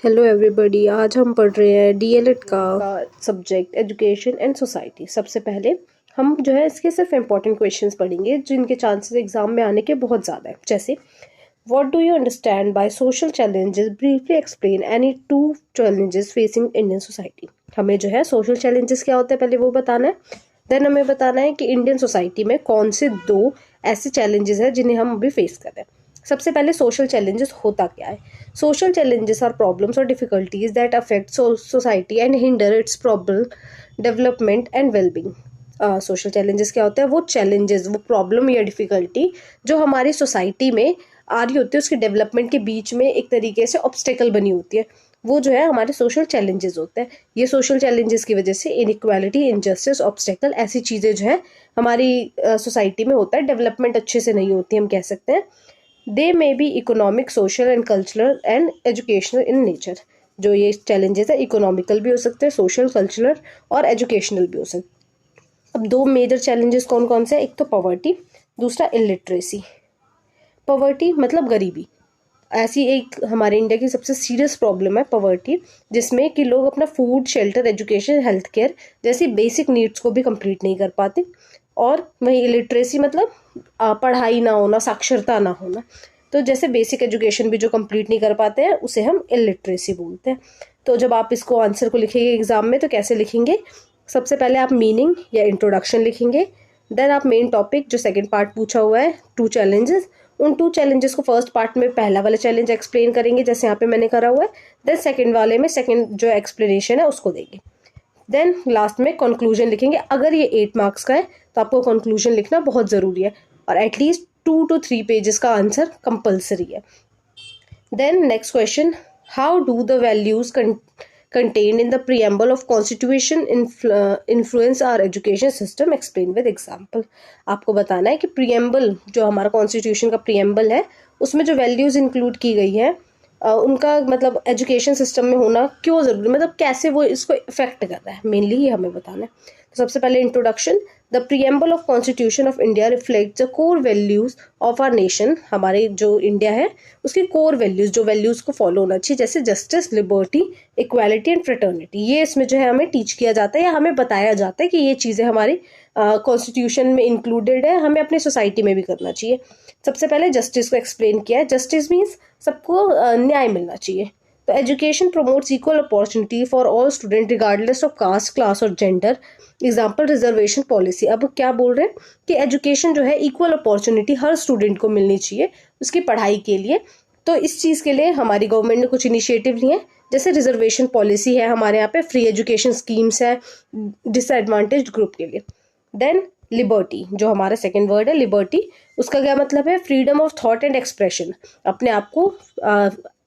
Hello everybody. आज हम पढ़ रहे हैं डीएलएड का सब्जेक्ट एजुकेशन एंड सोसाइटी। सबसे पहले हम जो है इसके सिर्फ इम्पोर्टेंट क्वेश्चंस पढ़ेंगे जिनके चांसेस एग्जाम में आने के बहुत ज़्यादा है। जैसे what do you understand by social challenges, briefly explain any two challenges facing Indian society. हमें जो है सोशल चैलेंजेस क्या होते हैं पहले वो बताना है। देन हमें बताना है कि इंडियन सोसाइटी में कौन से दो ऐसे चैलेंजेस हैं जिन्हें हम अभी फेस कर रहे हैं। सबसे पहले सोशल चैलेंजेस होता क्या है। Social challenges are problems or difficulties that affect society and hinder its proper development and well-being. Social challenges क्या होता है? वो चैलेंजेस, वो प्रॉब्लम या डिफिकल्टी जो हमारी सोसाइटी में आ रही होती है उसके डेवलपमेंट के बीच में एक तरीके से ऑब्स्टेकल बनी होती है, वो जो है हमारे सोशल चैलेंजेस होते हैं। ये सोशल चैलेंजेस की वजह से इनइक्वालिटी, इनजस्टिस, ऑब्स्टेकल ऐसी चीज़ें जो है हमारी सोसाइटी में होता है, डेवलपमेंट अच्छे से नहीं होती, हम कह सकते हैं। They may be economic, social and cultural and educational in nature. जो ये चैलेंजेस है इकोनॉमिकल भी हो सकते हैं, सोशल, कल्चरल और एजुकेशनल भी हो सकते हैं। अब दो मेजर चैलेंजेस कौन कौन से हैं? एक तो पॉवर्टी, दूसरा इलिटरेसी। पॉवर्टी मतलब गरीबी। ऐसी एक हमारे इंडिया की सबसे सीरियस प्रॉब्लम है पॉवर्टी, जिसमें कि लोग अपना food, shelter, education, health care जैसी बेसिक नीड्स को भी कंप्लीट नहीं कर पाते। और वही इलिटरेसी मतलब पढ़ाई ना होना, साक्षरता ना होना। तो जैसे बेसिक एजुकेशन भी जो कंप्लीट नहीं कर पाते हैं उसे हम इलिटरेसी बोलते हैं। तो जब आप इसको आंसर को लिखेंगे एग्जाम में तो कैसे लिखेंगे? सबसे पहले आप मीनिंग या इंट्रोडक्शन लिखेंगे। देन आप मेन टॉपिक जो सेकंड पार्ट पूछा हुआ है, टू चैलेंजेस, उन टू चैलेंजेस को फर्स्ट पार्ट में पहला वाला चैलेंज एक्सप्लेन करेंगे जैसे यहाँ पे मैंने करा हुआ है। देन सेकंड वाले में सेकंड जो एक्सप्लेनेशन है उसको देंगे। देन लास्ट में कंक्लूजन लिखेंगे। अगर ये 8 मार्क्स का है तो आपको कंक्लूजन लिखना बहुत ज़रूरी है और एटलीस्ट 2 to 3 पेजेस का आंसर कंपल्सरी है। Then next question, how do the values contained in the preamble of constitution influence our education system, explain with example। आपको बताना है कि preamble जो हमारा constitution का preamble है उसमें जो वैल्यूज इंक्लूड की गई है उनका मतलब एजुकेशन सिस्टम में होना क्यों ज़रूरी, मतलब कैसे वो इसको इफेक्ट कर रहा है, मेनली ये हमें बताना है। तो सबसे पहले introduction. The preamble of constitution of India reflect the core values of our nation. हमारे जो इंडिया है उसकी कोर वैल्यूज, जो वैल्यूज को फॉलो होना चाहिए, जैसे justice, liberty, equality and fraternity, ये इसमें जो है हमें टीच किया जाता है या हमें बताया जाता है कि ये चीज़ें हमारी कॉन्स्टिट्यूशन में इंक्लूडेड है, हमें अपनी सोसाइटी में भी करना चाहिए। सबसे पहले जस्टिस को एक्सप्लेन किया है। जस्टिस मीन्स सबको न्याय मिलना चाहिए। तो education promotes equal opportunity for all student regardless of caste, class और जेंडर। Example reservation policy. अब क्या बोल रहे हैं कि एजुकेशन जो है इक्वल अपॉर्चुनिटी हर स्टूडेंट को मिलनी चाहिए उसकी पढ़ाई के लिए। तो इस चीज़ के लिए हमारी गवर्नमेंट ने कुछ इनिशिएटिव लिए हैं, जैसे रिजर्वेशन पॉलिसी है हमारे यहाँ पे, फ्री एजुकेशन स्कीम्स है डिसएडवांटेज ग्रुप के लिए। देन लिबर्टी, जो हमारा सेकेंड वर्ड है लिबर्टी, उसका क्या मतलब है? Freedom of thought and expression, अपने आप को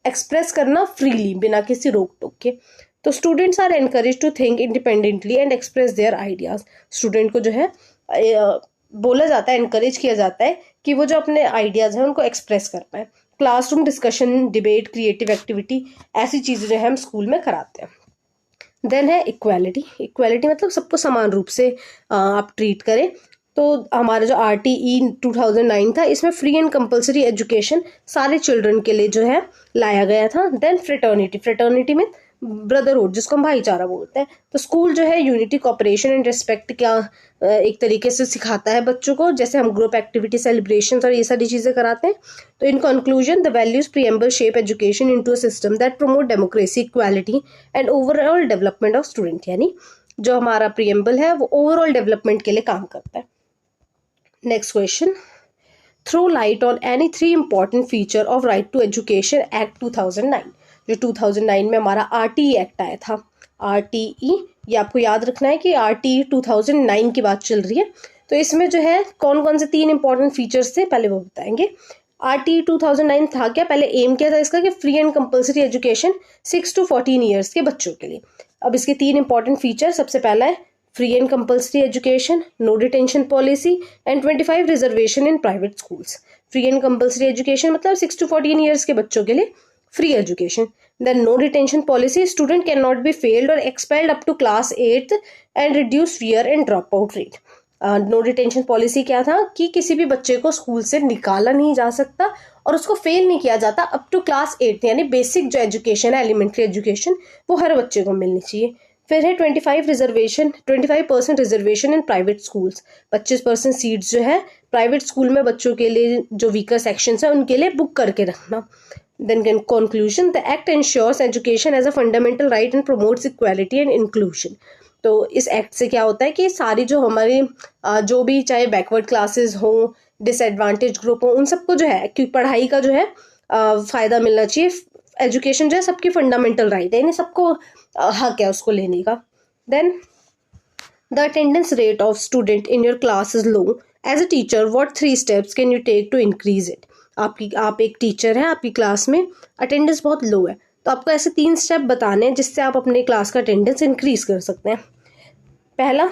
एक्सप्रेस करना फ्रीली बिना किसी रोक टोक के। तो students are encourage to think independently and express their ideas. Student को जो है बोला जाता है, एनकरेज किया जाता है कि वो जो अपने आइडियाज हैं उनको एक्सप्रेस कर पाए। Classroom discussion, debate, creative activity, ऐसी चीज़ें जो है हम स्कूल में कराते हैं। देन है इक्वालिटी। इक्वालिटी मतलब सबको समान रूप से आप ट्रीट करें। तो हमारा जो RTE 2009 था इसमें फ्री एंड कंपलसरी एजुकेशन सारे चिल्ड्रन के लिए जो है लाया गया था। Then fraternity. फ्रेटर्निटी में ब्रदरहुड, जिसको हम भाईचारा बोलते हैं। तो स्कूल जो है यूनिटी, कोऑपरेशन एंड रिस्पेक्ट का एक तरीके से सिखाता है बच्चों को, जैसे हम ग्रुप एक्टिविटी, सेलिब्रेशन और ये सारी चीज़ें कराते हैं। तो in conclusion, the values preamble shape education into a system that promote democracy, equality and overall development of student. यानी जो हमारा प्रीएम्बल है वो ओवरऑल डेवलपमेंट के लिए काम करता है। Next question, throw light on any 3 important feature of right to education act 2009। जो 2009 में हमारा RTE एक्ट आया था। RTE, ये आपको याद रखना है कि RTE 2009 की बात चल रही है। तो इसमें जो है कौन कौन से 3 इंपॉर्टेंट फीचर्स थे पहले वो बताएंगे। RTE 2009 था क्या? पहले एम क्या था इसका कि free and compulsory education 6 to 14 years के बच्चों के लिए। अब इसके 3 इंपॉर्टेंट फीचर, सबसे पहला है free and compulsory education, no detention policy and 25 reservation in private schools. Free and compulsory education मतलब 6 to 14 ईयर्स के बच्चों के लिए free education. Then no detention policy, student can not be failed और expelled up to class 8th and reduce fear and drop out rate. No detention policy क्या था कि किसी भी बच्चे को स्कूल से निकाला नहीं जा सकता और उसको फेल नहीं किया जाता अप टू क्लास 8, यानी बेसिक जो एजुकेशन है, एलिमेंट्री एजुकेशन, वो हर बच्चे को मिलनी चाहिए। फिर है 25% reservation in private schools, 25% seats जो है प्राइवेट स्कूल में बच्चों के लिए जो वीकर सेक्शंस है उनके लिए बुक करके रखना। Then in conclusion, the act ensures education as a fundamental right and promotes equality and inclusion. तो इस एक्ट से क्या होता है कि सारी जो हमारी जो भी चाहे बैकवर्ड क्लासेस हो, डिसएडवांटेज ग्रुप हो, उन सबको जो है कि पढ़ाई का जो है फायदा मिलना चाहिए। एजुकेशन जो है सबकी फंडामेंटल राइट है, यानी सबको हक है उसको लेने का। Then the attendance rate of student in your class is low. As a teacher what 3 steps can you take to increase it. आप एक टीचर हैं, आपकी क्लास में अटेंडेंस बहुत लो है, तो आपको ऐसे 3 स्टेप बताने हैं जिससे आप अपने क्लास का अटेंडेंस इंक्रीज कर सकते हैं। पहला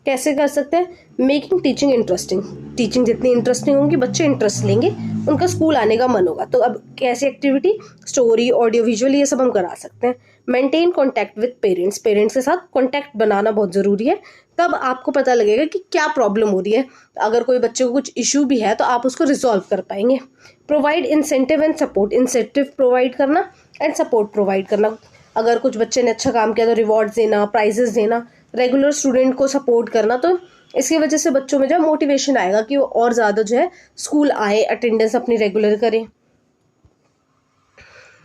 कैसे कर सकते हैं, मेकिंग टीचिंग इंटरेस्टिंग। टीचिंग जितनी इंटरेस्टिंग होगी बच्चे इंटरेस्ट लेंगे, उनका स्कूल आने का मन होगा। तो अब कैसी एक्टिविटी, स्टोरी, ऑडियो विजुअल, ये सब हम करा सकते हैं। Maintain contact with parents, parents के साथ कॉन्टैक्ट बनाना बहुत ज़रूरी है, तब आपको पता लगेगा कि क्या प्रॉब्लम हो रही है। अगर कोई बच्चे को कुछ इशू भी है तो आप उसको रिजॉल्व कर पाएंगे। Provide incentive and support, incentive provide करना एंड सपोर्ट प्रोवाइड करना। अगर कुछ बच्चे ने अच्छा काम किया तो रिवॉर्ड्स देना, प्राइजेस देना, रेगुलर स्टूडेंट को सपोर्ट करना। तो इसकी वजह से बच्चों में जो मोटिवेशन आएगा कि वो और ज़्यादा जो है स्कूल आए, अटेंडेंस अपनी रेगुलर करें।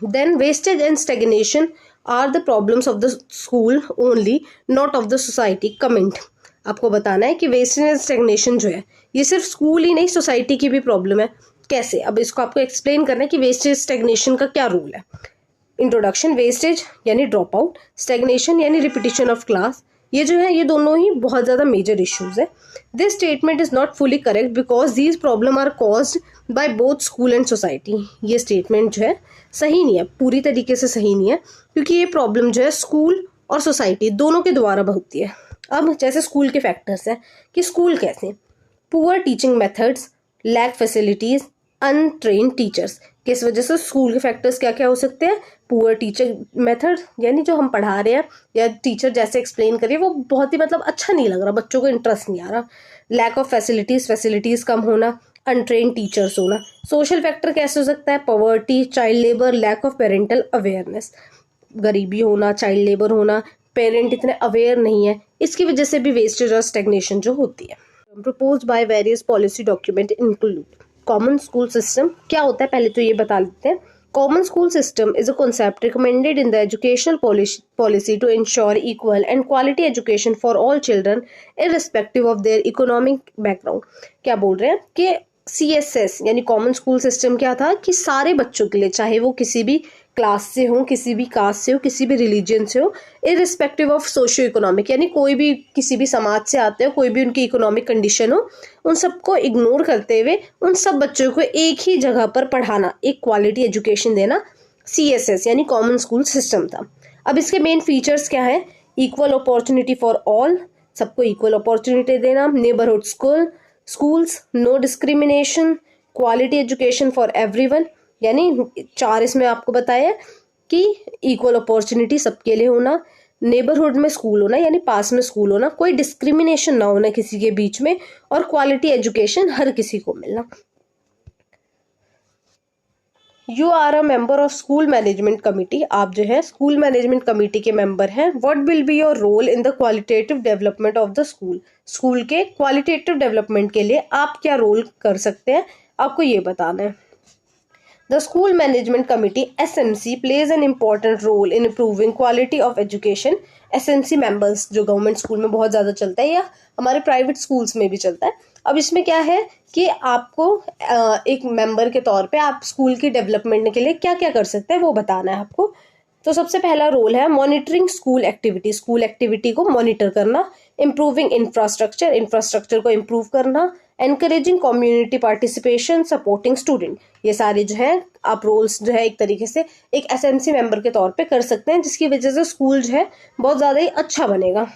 Then wastage and stagnation are the problems of the school only, not of the society. Comment, आपको बताना है कि वेस्टेज एंड स्टेगनेशन जो है ये सिर्फ स्कूल ही नहीं, सोसाइटी की भी प्रॉब्लम है। कैसे, अब इसको आपको एक्सप्लेन करना है कि वेस्टेज स्टेगनेशन का क्या रूल है। इंट्रोडक्शन, वेस्टेज यानी ड्रॉप आउट, स्टेगनेशन यानी रिपीटिशन ऑफ क्लास, ये जो है ये दोनों ही बहुत ज़्यादा मेजर इश्यूज है। This statement is not fully correct because these problem are caused by both school and society. ये स्टेटमेंट जो है सही नहीं है, पूरी तरीके से सही नहीं है, क्योंकि ये प्रॉब्लम जो है स्कूल और सोसाइटी दोनों के द्वारा होती है। अब जैसे स्कूल के फैक्टर्स हैं कि स्कूल कैसे, poor teaching methods, lack facilities, untrained teachers. किस वजह से स्कूल के फैक्टर्स क्या क्या हो सकते हैं, पुअर टीचर मेथड यानी जो हम पढ़ा रहे हैं या टीचर जैसे एक्सप्लेन करिए वो बहुत ही मतलब अच्छा नहीं लग रहा, बच्चों को इंटरेस्ट नहीं आ रहा। लैक ऑफ फैसिलिटीज़ कम होना, अनट्रेन टीचर्स होना। सोशल फैक्टर कैसे हो सकता है, poverty, child labour, lack of parental awareness. गरीबी होना, चाइल्ड लेबर होना, पेरेंट इतने अवेयर नहीं है, इसकी वजह से भी वेस्टेज और स्टेगनेशन जो होती है। Proposed by various policy document include common school system. क्या होता है पहले तो ये बता देते हैं। Common school system is a concept recommended in the educational policy to ensure equal and quality education for all children irrespective of their economic background। क्या बोल रहे हैं कि CSS यानी कॉमन स्कूल सिस्टम क्या था कि सारे बच्चों के लिए, चाहे वो किसी भी क्लास से हो, किसी भी कास्ट से हो, किसी भी रिलीजन से हो, इरिस्पेक्टिव ऑफ सोशियो इकोनॉमिक, यानी कोई भी किसी भी समाज से आते हो, कोई भी उनकी इकोनॉमिक कंडीशन हो, उन सबको इग्नोर करते हुए उन सब बच्चों को एक ही जगह पर पढ़ाना, एक क्वालिटी एजुकेशन देना, CSS यानी कॉमन स्कूल सिस्टम था। अब इसके मेन फीचर्स क्या है, इक्वल अपॉर्चुनिटी फॉर ऑल, सबको इक्वल अपॉर्चुनिटी देना, neighbourhood schools, no discrimination, quality education for everyone, यानी 4 इसमें आपको बताया कि इक्वल अपॉर्चुनिटी सबके लिए होना, नेबरहुड में स्कूल होना यानी पास में स्कूल होना, कोई डिस्क्रिमिनेशन ना होना किसी के बीच में, और क्वालिटी एजुकेशन हर किसी को मिलना। You are a member of school management committee, आप जो है स्कूल मैनेजमेंट कमिटी के मेंबर हैं। What will be your role in the qualitative development of the school, school के क्वालिटेटिव डेवलपमेंट के लिए आप क्या रोल कर सकते हैं, आपको ये बताना है। The School Management Committee SMC plays an important role in improving quality of education। SMC members जो गवर्नमेंट स्कूल में बहुत ज़्यादा चलता है या हमारे प्राइवेट स्कूल्स में भी चलता है। अब इसमें क्या है कि आपको एक मेंबर के तौर पे आप स्कूल की डेवलपमेंट के लिए क्या क्या कर सकते हैं वो बताना है आपको। तो सबसे पहला रोल है monitoring school activity, school activity को मॉनिटर करना, इम्प्रूविंग इंफ्रास्ट्रक्चर को इम्प्रूव करना, encouraging community participation, supporting student. ये सारे जो है आप रोल्स जो है एक तरीके से एक SMC मेंबर के तौर पे कर सकते हैं, जिसकी वजह से स्कूल जो है बहुत ज़्यादा ही अच्छा बनेगा।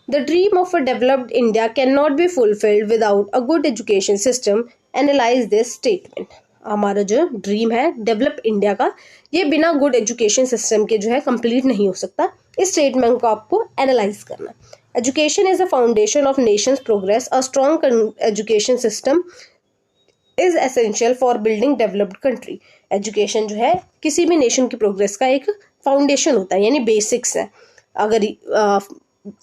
The dream of a developed India cannot be fulfilled without a good education system। Analyze this statement। हमारा जो ड्रीम है डेवलप इंडिया का, ये बिना गुड एजुकेशन सिस्टम के जो है कंप्लीट नहीं हो सकता। इस स्टेटमेंट को आपको एनालाइज करना। Education is the foundation of Nations progress. A strong education system is essential for building developed country. Education जो है किसी भी नेशन की प्रोग्रेस का एक फाउंडेशन होता है, यानी बेसिक्स है। अगर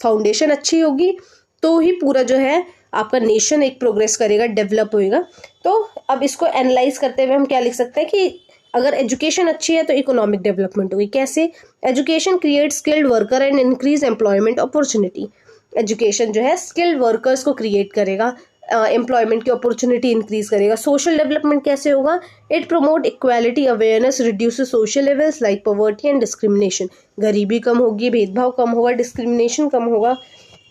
फाउंडेशन अच्छी होगी तो ही पूरा जो है आपका नेशन एक प्रोग्रेस करेगा, डेवलप होएगा। तो अब इसको एनालाइज करते हुए हम क्या लिख सकते हैं कि अगर एजुकेशन अच्छी है तो इकोनॉमिक डेवलपमेंट होगी। कैसे? Education create skilled worker and increase employment opportunity. Education जो है स्किल्ड वर्कर्स को क्रिएट करेगा, एम्प्लॉयमेंट की अपॉर्चुनिटी इंक्रीज करेगा। सोशल डेवलपमेंट कैसे होगा? It promote equality, awareness, reduces social levels like poverty and discrimination. गरीबी कम होगी, भेदभाव कम होगा, डिस्क्रिमिनेशन कम होगा।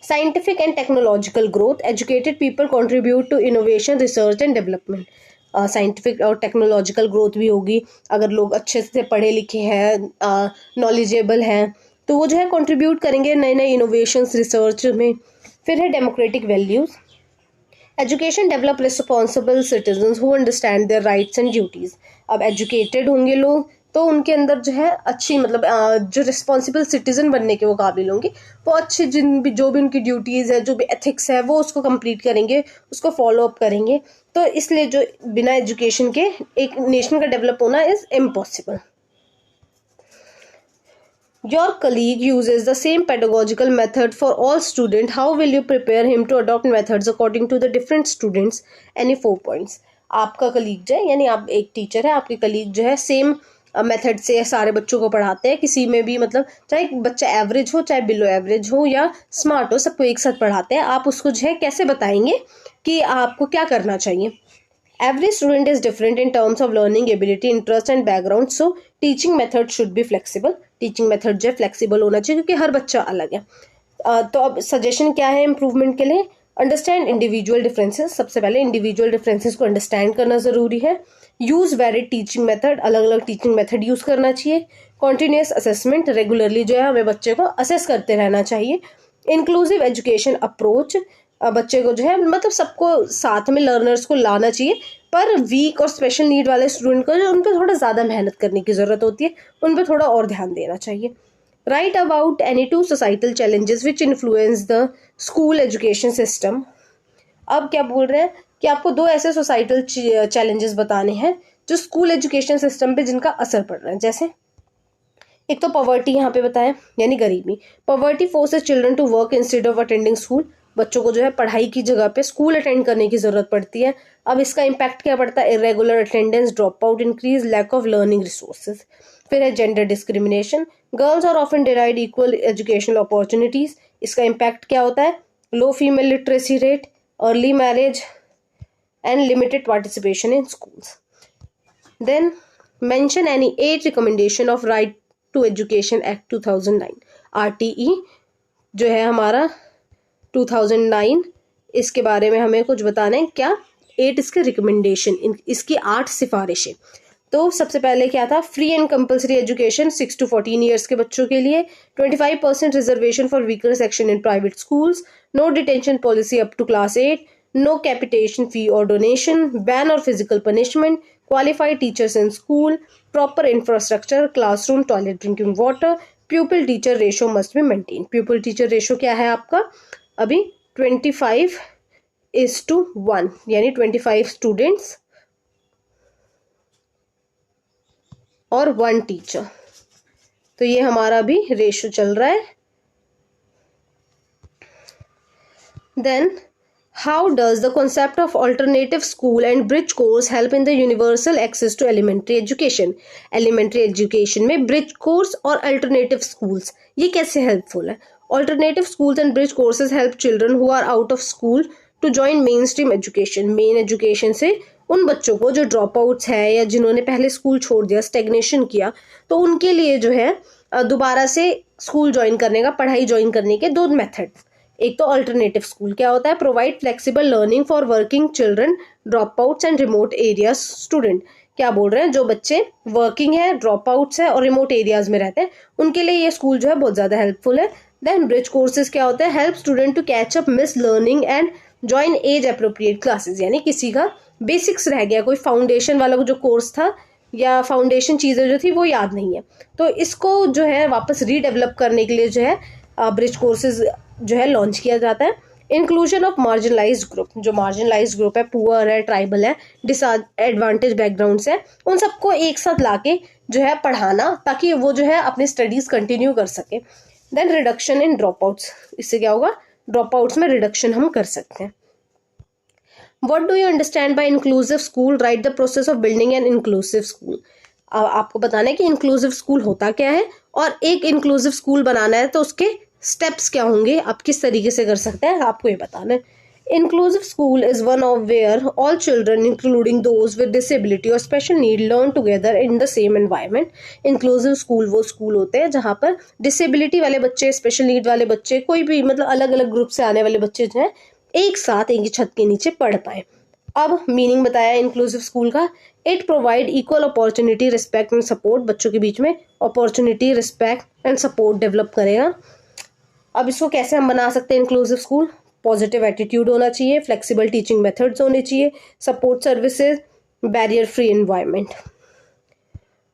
Scientific and technological growth. Educated people contribute to innovation, research and development. Scientific और टेक्नोलॉजिकल ग्रोथ भी होगी। अगर लोग अच्छे से पढ़े लिखे हैं, नॉलेजेबल हैं, तो वो जो है कंट्रीब्यूट करेंगे नए नए इनोवेशंस, रिसर्च में। फिर है democratic values. Education develop responsible citizens who understand their rights and duties. अब एजुकेटेड होंगे लोग तो उनके अंदर जो है अच्छी जो रिस्पॉन्सिबल सिटीजन बनने के वो काबिल होंगे। वो अच्छे जो भी उनकी ड्यूटीज़ है, जो भी एथिक्स है, वो उसको कंप्लीट करेंगे, उसको फॉलो अप करेंगे। तो इसलिए जो बिना एजुकेशन के एक नेशन का डेवलप होना is impossible. Your colleague uses the same pedagogical method for all students. How will you prepare him to adopt methods according to the different students? Any 4 points. आपका कलीग जो है, यानी आप एक टीचर है, आपके कलीग जो है सेम मेथड से सारे बच्चों को पढ़ाते हैं। किसी में भी चाहे बच्चा एवरेज हो, चाहे बिलो एवरेज हो या स्मार्ट हो, सबको एक साथ पढ़ाते हैं। आप उसको जो है कैसे बताएंगे कि आपको क्या करना चाहिए? Every student is different in terms of learning ability, interest and background, so teaching method should be flexible. Teaching method जो है flexible होना चाहिए क्योंकि हर बच्चा अलग है। तो अब सजेशन क्या है इम्प्रूवमेंट के लिए? Understand individual differences. सबसे पहले इंडिविजुअल डिफरेंसेस को अंडरस्टैंड करना ज़रूरी है। यूज़ वेरिड टीचिंग मेथड, अलग अलग टीचिंग मेथड यूज़ करना चाहिए। कॉन्टीन्यूस असेसमेंट, रेगुलरली जो है हमें बच्चे को असेस करते रहना चाहिए। इंक्लूसिव एजुकेशन अप्रोच, बच्चे को जो है सबको साथ में लर्नर्स को लाना चाहिए, पर वीक और स्पेशल नीड वाले स्टूडेंट को जो उन पर थोड़ा ज़्यादा मेहनत करने की ज़रूरत होती है, उन पर थोड़ा और ध्यान देना चाहिए। Right about any 2 societal challenges which influence the school education system. अब क्या बोल रहे हैं कि आपको 2 ऐसे सोसाइटल चैलेंजेस बताने हैं जो स्कूल एजुकेशन सिस्टम पे जिनका असर पड़ रहा है। जैसे एक तो पॉवर्टी यहाँ पे बताया, यानी गरीबी। Poverty forces children to work instead of attending school. बच्चों को जो है पढ़ाई की जगह पे स्कूल अटेंड करने की जरूरत पड़ती है। अब इसका इम्पैक्ट क्या पड़ता है? Irregular attendance, drop out increase, lack of learning resources. फिर है gender discrimination. Girls are often denied equal educational opportunities. इसका इम्पैक्ट क्या होता है? Low female literacy rate, early marriage and limited participation in schools. Then mention any 8 recommendation of right to education act 2009। RTE जो है हमारा 2009, इसके बारे में हमें कुछ बताना है। क्या 8 इसके रिकमेंडेशन, इसकी 8 सिफारिशें। तो सबसे पहले क्या था? Free and compulsory education 6 to 14 years के बच्चों के लिए, 25% reservation for weaker section in private schools, no detention policy up to class 8, no capitation fee और डोनेशन, बैन और physical punishment, qualified teachers in school, proper infrastructure, classroom, toilet, drinking water, pupil teacher ratio must be maintain. Pupil teacher ratio क्या है आपका अभी? 25:1, यानी 25 students और 1 teacher. तो ये हमारा भी रेशो चल रहा है। Then how does the concept of alternative school and bridge course help in the universal access to elementary education? Elementary education में ब्रिज कोर्स और अल्टरनेटिव स्कूल्स ये कैसे हेल्पफुल है? Alternative schools and bridge courses help children who are out of school to join mainstream education. Main education से उन बच्चों को जो ड्रॉप आउट्स है या जिन्होंने पहले स्कूल छोड़ दिया, स्टेग्नेशन किया, तो उनके लिए जो है दोबारा से स्कूल ज्वाइन करने का, पढ़ाई ज्वाइन करने के 2 मेथड। एक तो अल्टरनेटिव स्कूल क्या होता है? Provide flexible learning for working children, drop outs and remote area student. क्या बोल रहे हैं? जो बच्चे वर्किंग है, ड्रॉप आउट्स है और रिमोट एरियाज में रहते हैं, उनके लिए ये स्कूल जो है बहुत ज़्यादा हेल्पफुल है। देन ब्रिज कोर्सेज क्या होता है? Help student to catch up miss learning and join age appropriate classes, यानी किसी का बेसिक्स रह गया, कोई फाउंडेशन वाला जो कोर्स था या फाउंडेशन चीज़ें जो थी वो याद नहीं है, तो इसको जो है वापस रीडेवलप करने के लिए जो है ब्रिज कोर्सेज जो है लॉन्च किया जाता है। इंक्लूजन ऑफ मार्जिनलाइज्ड ग्रुप, जो मार्जिनलाइज्ड ग्रुप है, पुअर है, ट्राइबल है, डिसएडवांटेज बैकग्राउंड से, उन सबको एक साथ लाके जो है पढ़ाना, ताकि वो जो है अपनी स्टडीज कंटिन्यू कर सके। Then reduction in drop outs, इससे क्या होगा, ड्रॉप आउट्स में रिडक्शन हम कर सकते हैं। What do you understand by inclusive school? Write the process of building an inclusive school. आपको बताना है कि इंक्लूसिव स्कूल होता क्या है, और एक इंक्लूसिव स्कूल बनाना है तो उसके स्टेप्स क्या होंगे, आप किस तरीके से कर सकते हैं, आपको ये बताना है। Inclusive school is one of where all children including those with disability और special need learn together in the same environment. Inclusive school वो स्कूल होते हैं जहाँ पर डिसेबिलिटी वाले बच्चे, स्पेशल नीड वाले बच्चे, कोई भी मतलब अलग अलग ग्रुप से आने वाले बच्चे जो है एक साथ एक ही छत के नीचे पढ़ पाए। अब मीनिंग बताया इंक्लूसिव स्कूल का, it provide equal opportunity, respect and support, बच्चों के बीच में opportunity, respect and support develop करेगा। अब इसको कैसे हम बना सकते हैं इंक्लूसिव स्कूल? पॉजिटिव एटीट्यूड होना चाहिए, फ्लेक्सिबल टीचिंग मेथड्स होने चाहिए, support services, barrier free environment.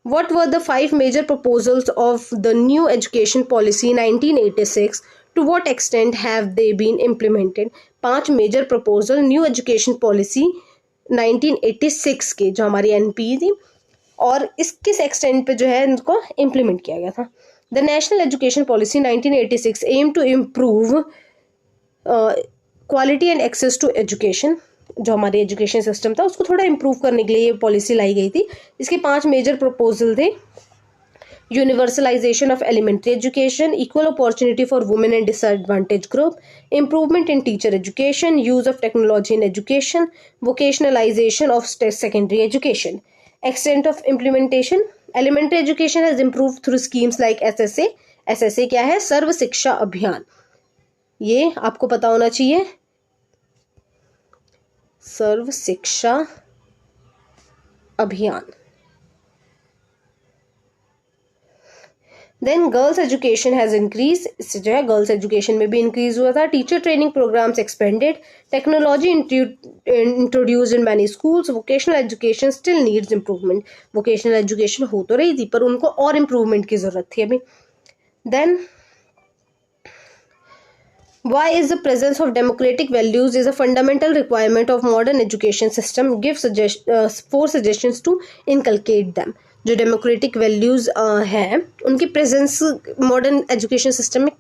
What were the 5 major proposals of the new education policy 1986? To what extent have they been implemented? 5 major proposal new education policy 1986 के, जो हमारी NP थी, और इस किस extent पे जो है इनको इम्प्लीमेंट किया गया था। The national education policy 1986 aim to improve quality and access to education, जो हमारे एजुकेशन सिस्टम था उसको थोड़ा इम्प्रूव करने के लिए ये पॉलिसी लाई गई थी। इसके 5 मेजर प्रपोजल थे। Universalisation of elementary education, equal opportunity for women and disadvantage group, improvement in teacher education, use of technology in education, vocationalisation of secondary education. Extent of implementation, elementary education has improve through schemes like SSA. SSA क्या है? सर्व शिक्षा अभियान, ये आपको पता होना चाहिए, Sarva Shiksha Abhiyan. Then girls education has increase, इससे जो है गर्ल्स एजुकेशन में भी इंक्रीज हुआ था। Teacher training programmes expanded, technology introduced in many schools, vocational education still needs improvement. Vocational education हो तो रही थी पर उनको और इम्प्रूवमेंट की जरूरत थी अभी। Then why is the presence of democratic values is a fundamental requirement of modern education system? Give 4 suggestions to inculcate them. जो डेमोक्रेटिक वैल्यूज हैं उनकी प्रेजेंस मॉडर्न एजुकेशन सिस्टम में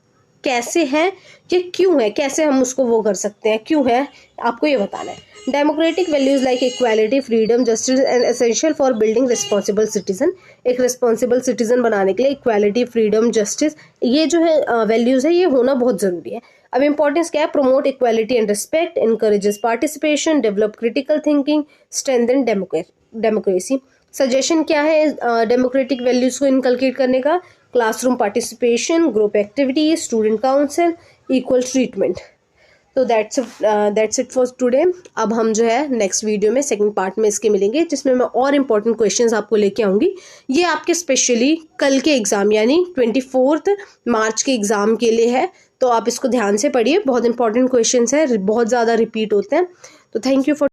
कैसे है, ये क्यों है, कैसे हम उसको वो कर सकते हैं, क्यों है, आपको ये बताना है। Democratic values like equality, freedom, justice and essential for building responsible citizen. एक रिस्पॉन्सिबल सिटीजन बनाने के लिए इक्वालिटी, फ्रीडम, जस्टिस, ये जो है वैल्यूज है ये होना बहुत जरूरी है। अब इंपॉर्टेंस क्या है? Promote equality and respect, encourages participation, develop critical thinking, strengthen democracy. Suggestion क्या है डेमोक्रेटिक वैल्यूज को इनकलकेट करने का? Classroom participation, group activity, student council, equal treatment. तो दैट्स इट फॉर टुडे। अब हम जो है नेक्स्ट वीडियो में सेकंड पार्ट में इसके मिलेंगे, जिसमें मैं और इंपॉर्टेंट क्वेश्चंस आपको लेके आऊँगी। ये आपके स्पेशली कल के एग्ज़ाम यानी 24 मार्च के एग्ज़ाम के लिए है, तो आप इसको ध्यान से पढ़िए, बहुत इंपॉर्टेंट क्वेश्चंस है, बहुत ज़्यादा रिपीट होते हैं। तो थैंक यू फॉर